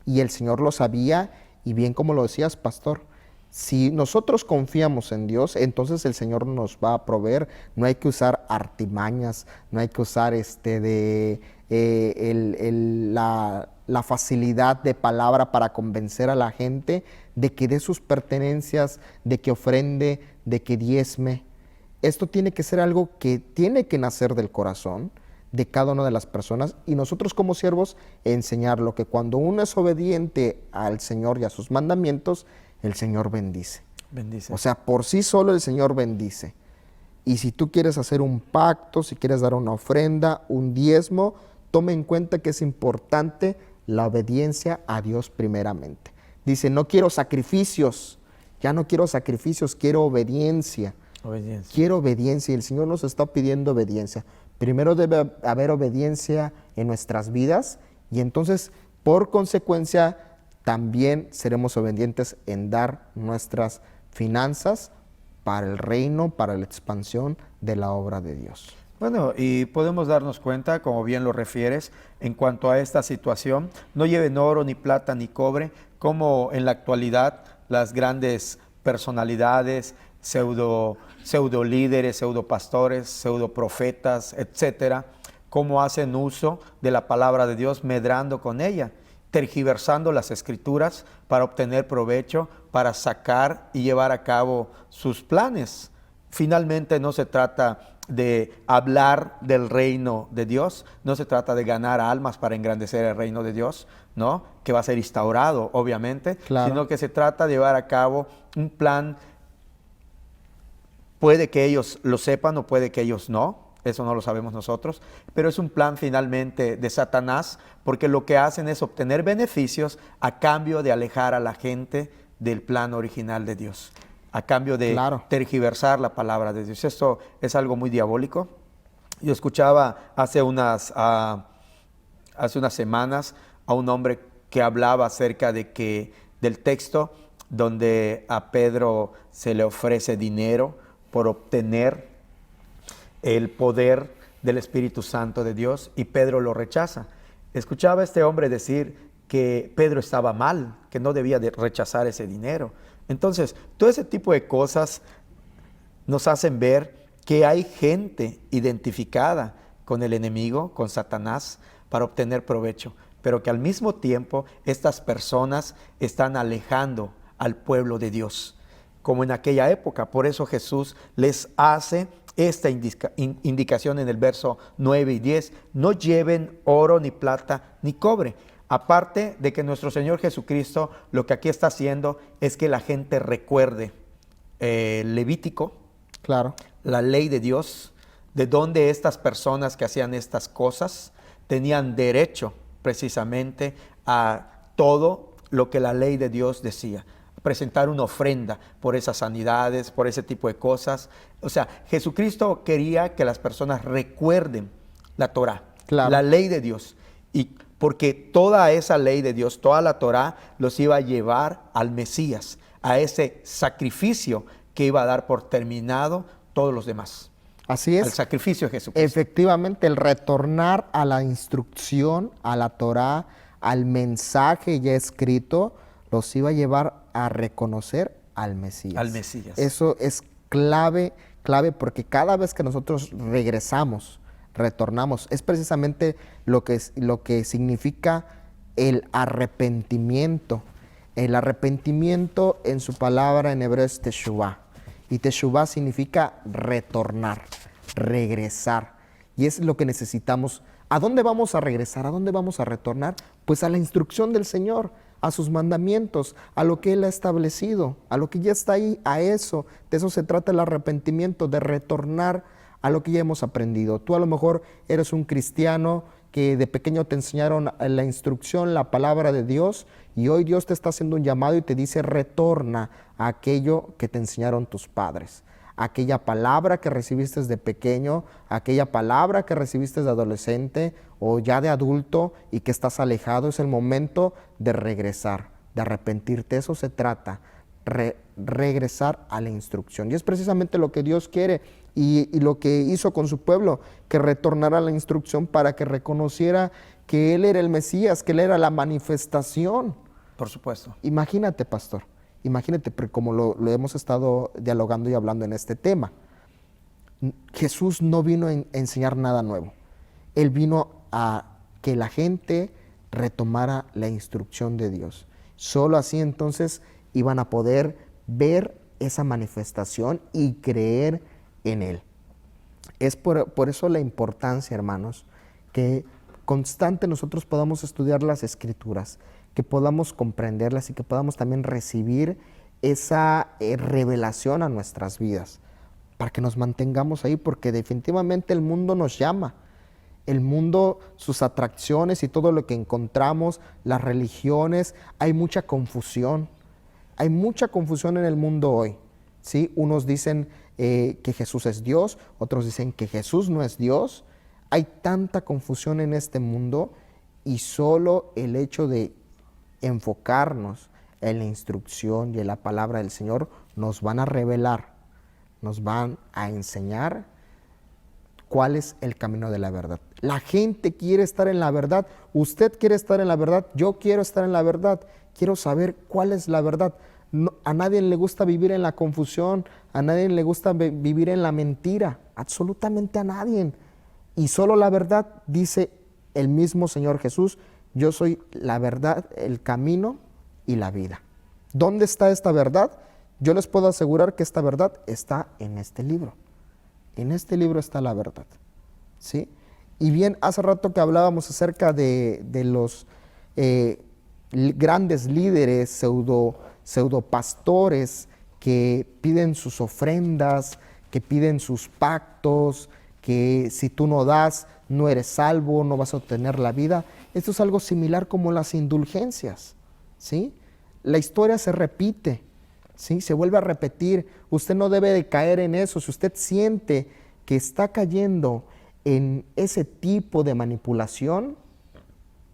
Speaker 1: Y el Señor lo sabía, y bien como lo decías, pastor, si nosotros confiamos en Dios, entonces el Señor nos va a proveer. No hay que usar artimañas, no hay que usar la facilidad de palabra para convencer a la gente de que dé sus pertenencias, de que ofrende, de que diezme. Esto tiene que ser algo que tiene que nacer del corazón de cada una de las personas, y nosotros como siervos enseñarlo, que cuando uno es obediente al Señor y a sus mandamientos, el Señor bendice.
Speaker 2: Bendice.
Speaker 1: O sea, por sí solo el Señor bendice. Y si tú quieres hacer un pacto, si quieres dar una ofrenda, un diezmo, tome en cuenta que es importante la obediencia a Dios primeramente. Dice, no quiero sacrificios, ya no quiero sacrificios, quiero obediencia.
Speaker 2: Obediencia.
Speaker 1: Quiero obediencia y el Señor nos está pidiendo obediencia. Primero debe haber obediencia en nuestras vidas y entonces, por consecuencia, también seremos obedientes en dar nuestras finanzas para el reino, para la expansión de la obra de Dios.
Speaker 2: Bueno, y podemos darnos cuenta, como bien lo refieres, en cuanto a esta situación, no lleven oro, ni plata, ni cobre, como en la actualidad las grandes personalidades, pseudo líderes, pseudo pastores, pseudo profetas, etcétera, cómo hacen uso de la palabra de Dios, medrando con ella, tergiversando las escrituras para obtener provecho, para sacar y llevar a cabo sus planes. Finalmente no se trata de hablar del reino de Dios, no se trata de ganar almas para engrandecer el reino de Dios, ¿no? Que va a ser instaurado, obviamente,
Speaker 1: claro,
Speaker 2: sino que se trata de llevar a cabo un plan. Puede que ellos lo sepan o puede que ellos no, eso no lo sabemos nosotros, pero es un plan finalmente de Satanás, porque lo que hacen es obtener beneficios a cambio de alejar a la gente del plan original de Dios, a cambio de tergiversar la palabra de Dios. Esto es algo muy diabólico. Yo escuchaba hace unas semanas a un hombre que hablaba acerca del texto donde a Pedro se le ofrece dinero por obtener el poder del Espíritu Santo de Dios y Pedro lo rechaza. Escuchaba a este hombre decir que Pedro estaba mal, que no debía de rechazar ese dinero. Entonces, todo ese tipo de cosas nos hacen ver que hay gente identificada con el enemigo, con Satanás, para obtener provecho, pero que al mismo tiempo estas personas están alejando al pueblo de Dios, como en aquella época. Por eso Jesús les hace esta indicación en el verso 9 y 10, no lleven oro, ni plata, ni cobre. Aparte de que nuestro Señor Jesucristo lo que aquí está haciendo es que la gente recuerde Levítico,
Speaker 1: claro,
Speaker 2: la ley de Dios, de donde estas personas que hacían estas cosas tenían derecho precisamente a todo lo que la ley de Dios decía. Presentar una ofrenda por esas sanidades, por ese tipo de cosas. O sea, Jesucristo quería que las personas recuerden la Torá,
Speaker 1: claro,
Speaker 2: la ley de Dios. Y porque toda esa ley de Dios, toda la Torá, los iba a llevar al Mesías, a ese sacrificio que iba a dar por terminado todos los demás.
Speaker 1: Así es.
Speaker 2: Al sacrificio de Jesucristo.
Speaker 1: Efectivamente, el retornar a la instrucción, a la Torá, al mensaje ya escrito, los iba a llevar a reconocer al Mesías.
Speaker 2: Al Mesías.
Speaker 1: Eso es clave porque cada vez que nosotros regresamos, retornamos, es precisamente lo que significa el arrepentimiento. El arrepentimiento en su palabra en hebreo es teshuvah. Y teshuvah significa retornar, regresar. Y es lo que necesitamos. ¿A dónde vamos a regresar? ¿A dónde vamos a retornar? Pues a la instrucción del Señor, a sus mandamientos, a lo que Él ha establecido, a lo que ya está ahí, a eso. De eso se trata el arrepentimiento, de retornar a lo que ya hemos aprendido. Tú a lo mejor eres un cristiano que de pequeño te enseñaron la instrucción, la palabra de Dios, y hoy Dios te está haciendo un llamado y te dice, retorna a aquello que te enseñaron tus padres. Aquella palabra que recibiste de pequeño, aquella palabra que recibiste de adolescente o ya de adulto y que estás alejado, es el momento de regresar, de arrepentirte. Eso se trata, regresar a la instrucción. Y es precisamente lo que Dios quiere y lo que hizo con su pueblo, que retornara a la instrucción para que reconociera que Él era el Mesías, que Él era la manifestación.
Speaker 2: Por supuesto.
Speaker 1: Imagínate, pastor. Imagínate, como lo hemos estado dialogando y hablando en este tema. Jesús no vino a enseñar nada nuevo. Él vino a que la gente retomara la instrucción de Dios. Solo así entonces iban a poder ver esa manifestación y creer en Él. Es por eso la importancia, hermanos, que constante nosotros podamos estudiar las Escrituras, que podamos comprenderlas y que podamos también recibir esa revelación a nuestras vidas. para que nos mantengamos ahí, porque definitivamente el mundo nos llama. El mundo, sus atracciones y todo lo que encontramos, las religiones, hay mucha confusión. Hay mucha confusión en el mundo hoy, ¿sí? Unos dicen que Jesús es Dios, otros dicen que Jesús no es Dios. Hay tanta confusión en este mundo y solo el hecho de enfocarnos en la instrucción y en la palabra del Señor nos van a revelar, nos van a enseñar cuál es el camino de la verdad. La gente quiere estar en la verdad, usted quiere estar en la verdad, yo quiero estar en la verdad, quiero saber cuál es la verdad. No, a nadie le gusta vivir en la confusión, a nadie le gusta vivir en la mentira, absolutamente a nadie. Y solo la verdad, dice el mismo Señor Jesús, yo soy la verdad, el camino y la vida. ¿Dónde está esta verdad? Yo les puedo asegurar que esta verdad está en este libro. En este libro está la verdad, ¿sí? Y bien, hace rato que hablábamos acerca de los grandes líderes, pseudo pastores que piden sus ofrendas, que piden sus pactos, que si tú no das, no eres salvo, no vas a obtener la vida. Esto es algo similar como las indulgencias, ¿sí? La historia se repite, ¿sí? Se vuelve a repetir. Usted no debe de caer en eso. Si usted siente que está cayendo en ese tipo de manipulación,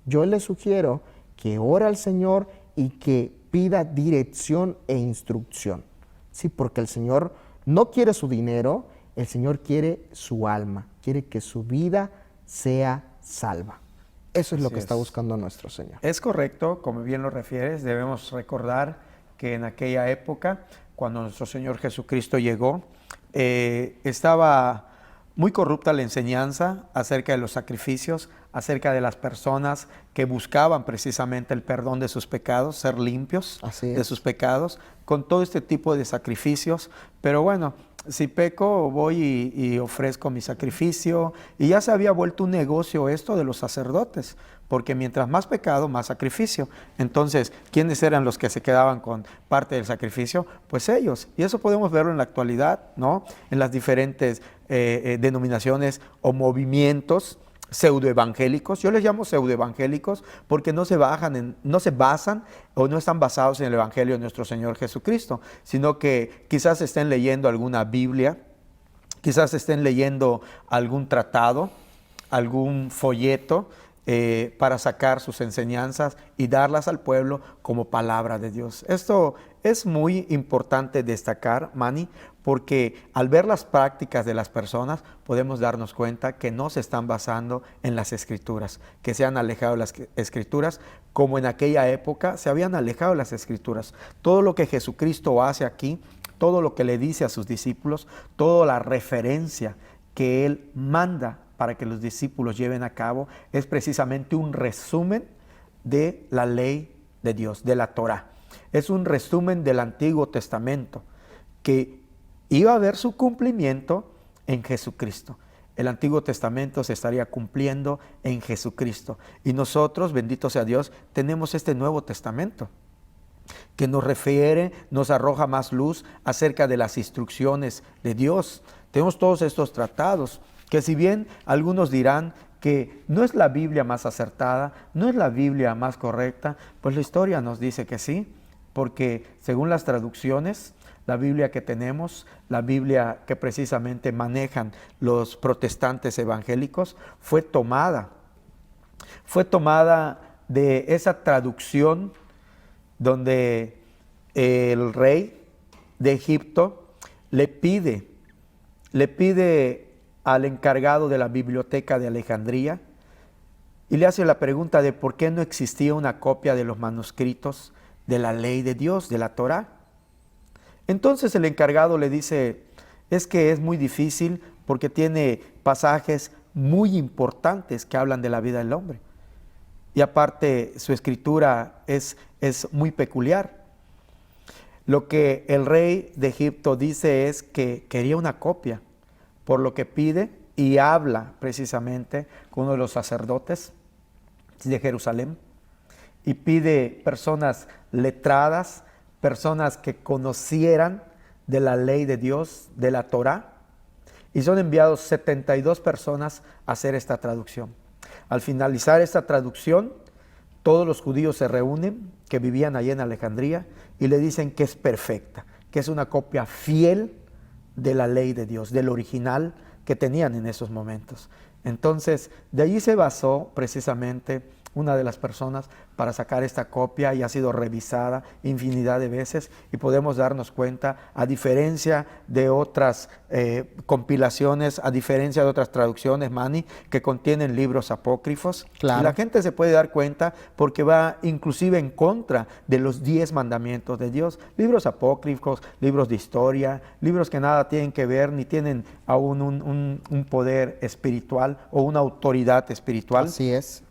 Speaker 1: yo le sugiero que ore al Señor y que pida dirección e instrucción, ¿sí? Porque el Señor no quiere su dinero, el Señor quiere su alma, quiere que su vida sea salva. Eso es lo que está buscando nuestro Señor.
Speaker 2: Es correcto, como bien lo refieres, debemos recordar que en aquella época, cuando nuestro Señor Jesucristo llegó, estaba muy corrupta la enseñanza acerca de los sacrificios, acerca de las personas que buscaban precisamente el perdón de sus pecados, ser limpios de sus pecados, con todo este tipo de sacrificios. Pero bueno, si peco, voy y ofrezco mi sacrificio. Y ya se había vuelto un negocio esto de los sacerdotes, porque mientras más pecado, más sacrificio. Entonces, ¿quiénes eran los que se quedaban con parte del sacrificio? Pues ellos. Y eso podemos verlo en la actualidad, ¿no? En las diferentes denominaciones o movimientos pseudoevangélicos. Yo les llamo pseudoevangélicos porque no se basan o no están basados en el evangelio de nuestro Señor Jesucristo, sino que quizás estén leyendo alguna Biblia, quizás estén leyendo algún tratado, algún folleto para sacar sus enseñanzas y darlas al pueblo como palabra de Dios. Esto es muy importante destacar, Manny, porque al ver las prácticas de las personas podemos darnos cuenta que no se están basando en las Escrituras, que se han alejado de las Escrituras, como en aquella época se habían alejado de las Escrituras. Todo lo que Jesucristo hace aquí, todo lo que le dice a sus discípulos, toda la referencia que Él manda para que los discípulos lleven a cabo, es precisamente un resumen de la ley de Dios, de la Torá. Es un resumen del Antiguo Testamento, que iba a haber su cumplimiento en Jesucristo. El Antiguo Testamento se estaría cumpliendo en Jesucristo. Y nosotros, bendito sea Dios, tenemos este Nuevo Testamento, que nos refiere, nos arroja más luz acerca de las instrucciones de Dios. Tenemos todos estos tratados, que si bien algunos dirán que no es la Biblia más acertada, no es la Biblia más correcta, pues la historia nos dice que sí, porque según las traducciones, la Biblia que tenemos, la Biblia que precisamente manejan los protestantes evangélicos, fue tomada de esa traducción donde el rey de Egipto le pide al encargado de la biblioteca de Alejandría y le hace la pregunta de por qué no existía una copia de los manuscritos de la ley de Dios, de la Torá. Entonces el encargado le dice, es que es muy difícil porque tiene pasajes muy importantes que hablan de la vida del hombre. Y aparte su escritura es muy peculiar. Lo que el rey de Egipto dice es que quería una copia, por lo que pide y habla precisamente con uno de los sacerdotes de Jerusalén y pide personas letradas, personas que conocieran de la ley de Dios, de la Torá, y son enviados 72 personas a hacer esta traducción. Al finalizar esta traducción, todos los judíos se reúnen que vivían allí en Alejandría y le dicen que es perfecta, que es una copia fiel de la ley de Dios, del original que tenían en esos momentos. Entonces, de allí se basó precisamente una de las personas para sacar esta copia, y ha sido revisada infinidad de veces, y podemos darnos cuenta, a diferencia de otras compilaciones, a diferencia de otras traducciones, Manny, que contienen libros apócrifos,
Speaker 1: Claro.
Speaker 2: y la gente se puede dar cuenta porque va inclusive en contra de los 10 mandamientos de Dios. Libros apócrifos, libros de historia, libros que nada tienen que ver ni tienen aún un poder espiritual o una autoridad espiritual.
Speaker 1: Así es.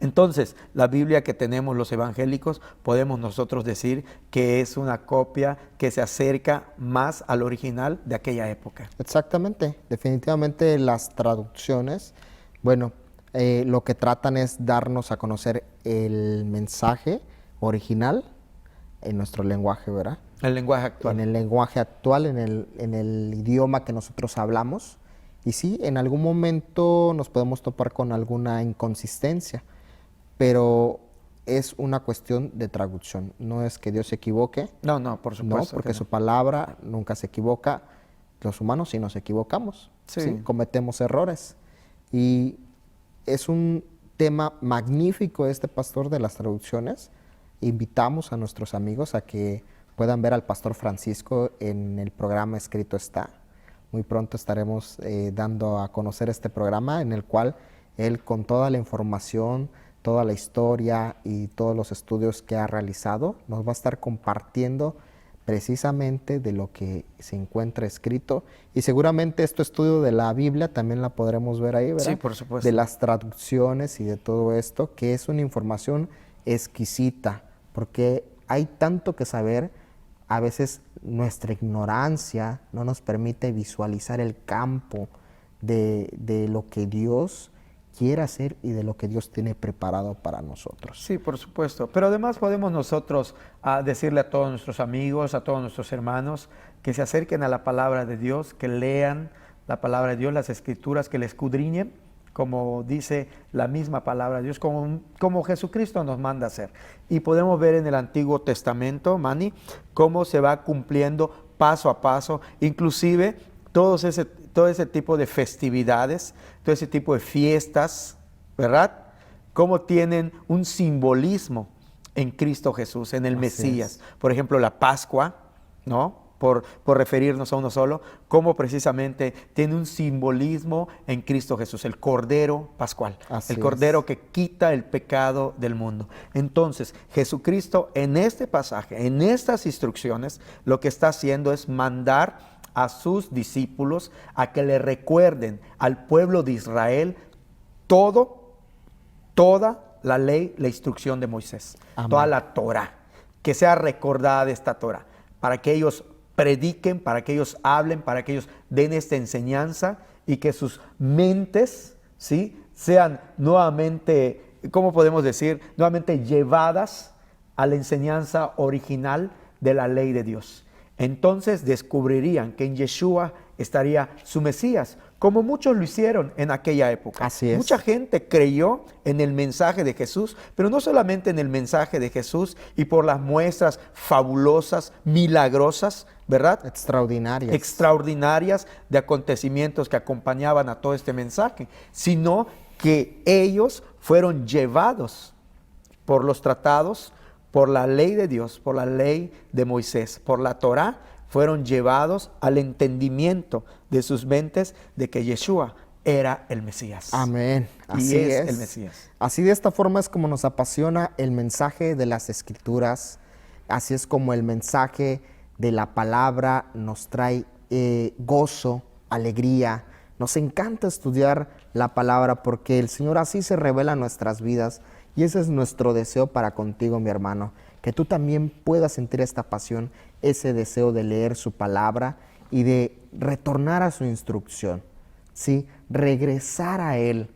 Speaker 2: Entonces, la Biblia que tenemos los evangélicos, podemos nosotros decir que es una copia que se acerca más al original de aquella época.
Speaker 1: Exactamente. Definitivamente las traducciones, bueno, lo que tratan es darnos a conocer el mensaje original en nuestro lenguaje, ¿verdad?
Speaker 2: El lenguaje actual.
Speaker 1: En el lenguaje actual, en el idioma que nosotros hablamos. Y sí, en algún momento nos podemos topar con alguna inconsistencia, pero es una cuestión de traducción. No es que Dios se equivoque,
Speaker 2: No, por
Speaker 1: no,
Speaker 2: supuesto.
Speaker 1: porque
Speaker 2: que
Speaker 1: su
Speaker 2: no.
Speaker 1: palabra nunca se equivoca. Los humanos sí nos equivocamos,
Speaker 2: Sí.
Speaker 1: ¿sí? Cometemos errores. Y es un tema magnífico este pastor de las traducciones. Invitamos a nuestros amigos a que puedan ver al pastor Francisco en el programa Escrito Está. Muy pronto estaremos dando a conocer este programa en el cual él, con toda la información, toda la historia y todos los estudios que ha realizado, nos va a estar compartiendo precisamente de lo que se encuentra escrito. Y seguramente este estudio de la Biblia también la podremos ver ahí, ¿verdad?
Speaker 2: Sí, por supuesto.
Speaker 1: De las traducciones y de todo esto, que es una información exquisita, porque hay tanto que saber. A veces nuestra ignorancia no nos permite visualizar el campo de lo que Dios quiere hacer y de lo que Dios tiene preparado para nosotros.
Speaker 2: Sí, por supuesto. Pero además podemos nosotros decirle a todos nuestros amigos, a todos nuestros hermanos, que se acerquen a la palabra de Dios, que lean la palabra de Dios, las escrituras, que la escudriñen, como dice la misma palabra de Dios, como Jesucristo nos manda a hacer. Y podemos ver en el Antiguo Testamento, Manny, cómo se va cumpliendo paso a paso, inclusive todo ese tipo de festividades, todo ese tipo de fiestas, ¿verdad? Cómo tienen un simbolismo en Cristo Jesús, en el Mesías. Por ejemplo, la Pascua, ¿no? Por referirnos a uno solo, cómo precisamente tiene un simbolismo en Cristo Jesús, el Cordero Pascual, el Cordero que quita el pecado del mundo. Entonces, Jesucristo en este pasaje, en estas instrucciones, lo que está haciendo es mandar a sus discípulos a que le recuerden al pueblo de Israel toda la ley, la instrucción de Moisés,
Speaker 1: Amén.
Speaker 2: Toda la Torah, que sea recordada de esta Torah, para que ellos prediquen, para que ellos hablen, para que ellos den esta enseñanza y que sus mentes, ¿sí?, sean nuevamente, ¿cómo podemos decir?, nuevamente llevadas a la enseñanza original de la ley de Dios. Entonces descubrirían que en Yeshua estaría su Mesías, como muchos lo hicieron en aquella época.
Speaker 1: Así es.
Speaker 2: Mucha gente creyó en el mensaje de Jesús, pero no solamente en el mensaje de Jesús y por las muestras fabulosas, milagrosas, ¿verdad? Extraordinarias de acontecimientos que acompañaban a todo este mensaje, sino que ellos fueron llevados por los tratados, por la ley de Dios, por la ley de Moisés, por la Torá, fueron llevados al entendimiento de sus mentes de que Yeshua era el Mesías.
Speaker 1: Amén.
Speaker 2: Así es el Mesías.
Speaker 1: Así, de esta forma es como nos apasiona el mensaje de las Escrituras. Así es como el mensaje de la palabra nos trae gozo, alegría. Nos encanta estudiar la palabra porque el Señor así se revela en nuestras vidas. Y ese es nuestro deseo para contigo, mi hermano, que tú también puedas sentir esta pasión, ese deseo de leer su palabra y de retornar a su instrucción, ¿sí? Regresar a Él.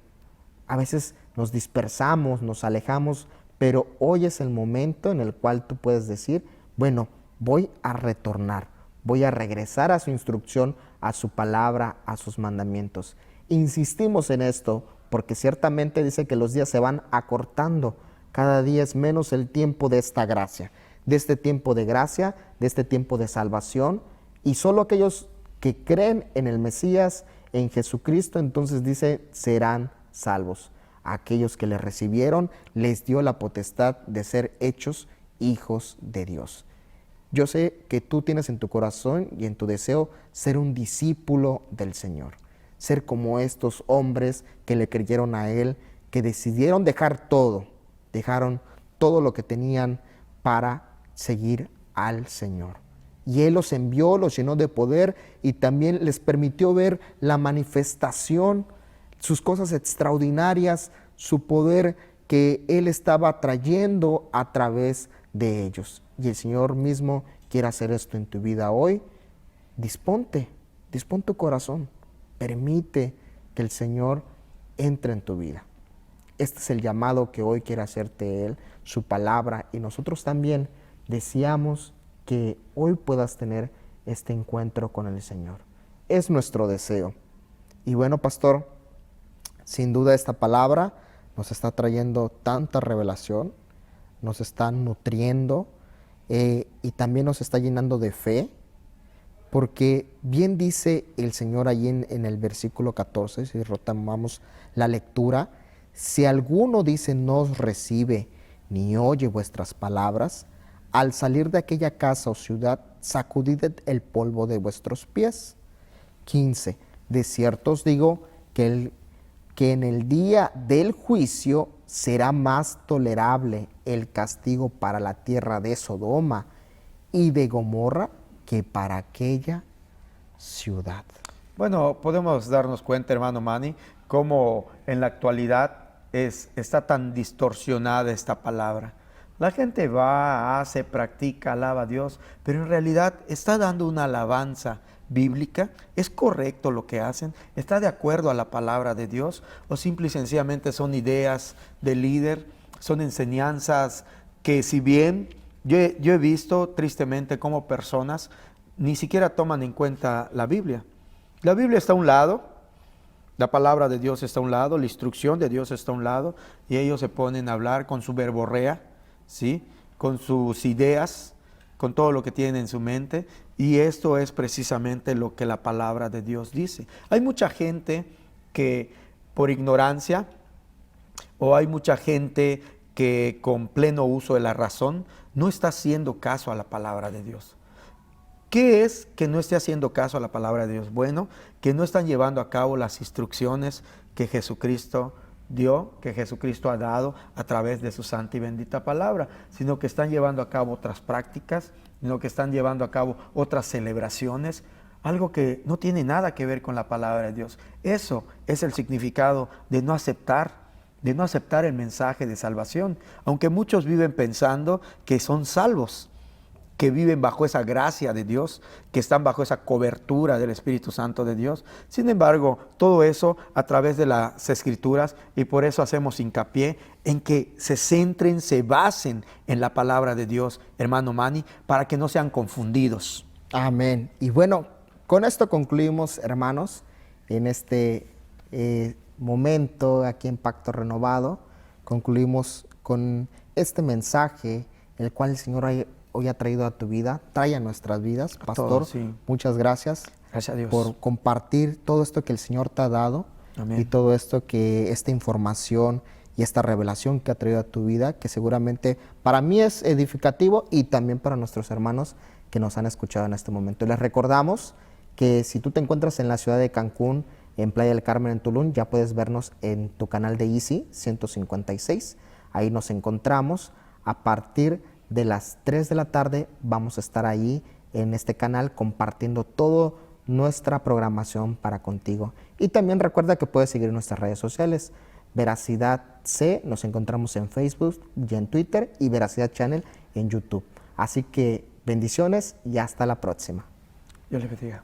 Speaker 1: A veces nos dispersamos, nos alejamos, pero hoy es el momento en el cual tú puedes decir, bueno, voy a retornar, voy a regresar a su instrucción, a su palabra, a sus mandamientos. Insistimos en esto porque ciertamente dice que los días se van acortando. Cada día es menos el tiempo de esta gracia, de este tiempo de gracia, de este tiempo de salvación. Y solo aquellos que creen en el Mesías, en Jesucristo, entonces dice, serán salvos. Aquellos que le recibieron, les dio la potestad de ser hechos hijos de Dios. Yo sé que tú tienes en tu corazón y en tu deseo ser un discípulo del Señor. Ser como estos hombres que le creyeron a Él, que decidieron dejar todo, dejaron todo lo que tenían para seguir al Señor. Y Él los envió, los llenó de poder y también les permitió ver la manifestación, sus cosas extraordinarias, su poder que Él estaba trayendo a través de ellos. Y el Señor mismo quiere hacer esto en tu vida hoy. Dispón tu corazón. Permite que el Señor entre en tu vida. Este es el llamado que hoy quiere hacerte Él, su palabra. Y nosotros también deseamos que hoy puedas tener este encuentro con el Señor. Es nuestro deseo. Y bueno, pastor, sin duda esta palabra nos está trayendo tanta revelación, nos está nutriendo y también nos está llenando de fe, porque bien dice el Señor allí en el versículo 14, si retomamos la lectura, si alguno dice no os recibe ni oye vuestras palabras, al salir de aquella casa o ciudad, sacudid el polvo de vuestros pies. 15. De cierto os digo que en el día del juicio será más tolerable el castigo para la tierra de Sodoma y de Gomorra que para aquella ciudad.
Speaker 2: Bueno, podemos darnos cuenta, hermano Manny, cómo en la actualidad está tan distorsionada esta palabra. La gente va, hace, practica, alaba a Dios, pero en realidad está dando una alabanza bíblica. ¿Es correcto lo que hacen? ¿Está de acuerdo a la palabra de Dios? ¿O simple y sencillamente son ideas del líder? ¿Son enseñanzas que, si bien yo he visto tristemente cómo personas ni siquiera toman en cuenta la Biblia? La Biblia está a un lado, la palabra de Dios está a un lado, la instrucción de Dios está a un lado, y ellos se ponen a hablar con su verborrea, ¿sí? Con sus ideas, con todo lo que tienen en su mente, y esto es precisamente lo que la palabra de Dios dice. Hay mucha gente que por ignorancia, o hay mucha gente que con pleno uso de la razón no está haciendo caso a la palabra de Dios. ¿Qué es que no esté haciendo caso a la palabra de Dios? Bueno, que no están llevando a cabo las instrucciones que Jesucristo dio, que Jesucristo ha dado a través de su santa y bendita palabra, sino que están llevando a cabo otras prácticas, sino que están llevando a cabo otras celebraciones, algo que no tiene nada que ver con la palabra de Dios. Eso es el significado de no aceptar el mensaje de salvación, aunque muchos viven pensando que son salvos, que viven bajo esa gracia de Dios, que están bajo esa cobertura del Espíritu Santo de Dios. Sin embargo, todo eso a través de las Escrituras, y por eso hacemos hincapié en que se centren, se basen en la palabra de Dios, hermano Manny, para que no sean confundidos.
Speaker 1: Amén. Y bueno, con esto concluimos, hermanos, en este momento aquí en Pacto Renovado. Concluimos con este mensaje, el cual el Señor hoy ha traído a tu vida, trae a nuestras vidas. Pastor,
Speaker 2: todos, sí.
Speaker 1: Muchas gracias.
Speaker 2: Gracias a Dios
Speaker 1: por compartir todo esto que el Señor te ha dado. Amén. Y todo esto esta información y esta revelación que ha traído a tu vida, que seguramente para mí es edificativo y también para nuestros hermanos que nos han escuchado en este momento. Les recordamos que si tú te encuentras en la ciudad de Cancún, en Playa del Carmen, en Tulum, ya puedes vernos en tu canal de Easy 156. Ahí nos encontramos a partir de las 3 de la tarde. Vamos a estar ahí en este canal compartiendo toda nuestra programación para contigo. Y también recuerda que puedes seguir nuestras redes sociales. Veracidad C, nos encontramos en Facebook y en Twitter, y Veracidad Channel en YouTube. Así que bendiciones y hasta la próxima.
Speaker 2: Dios les bendiga.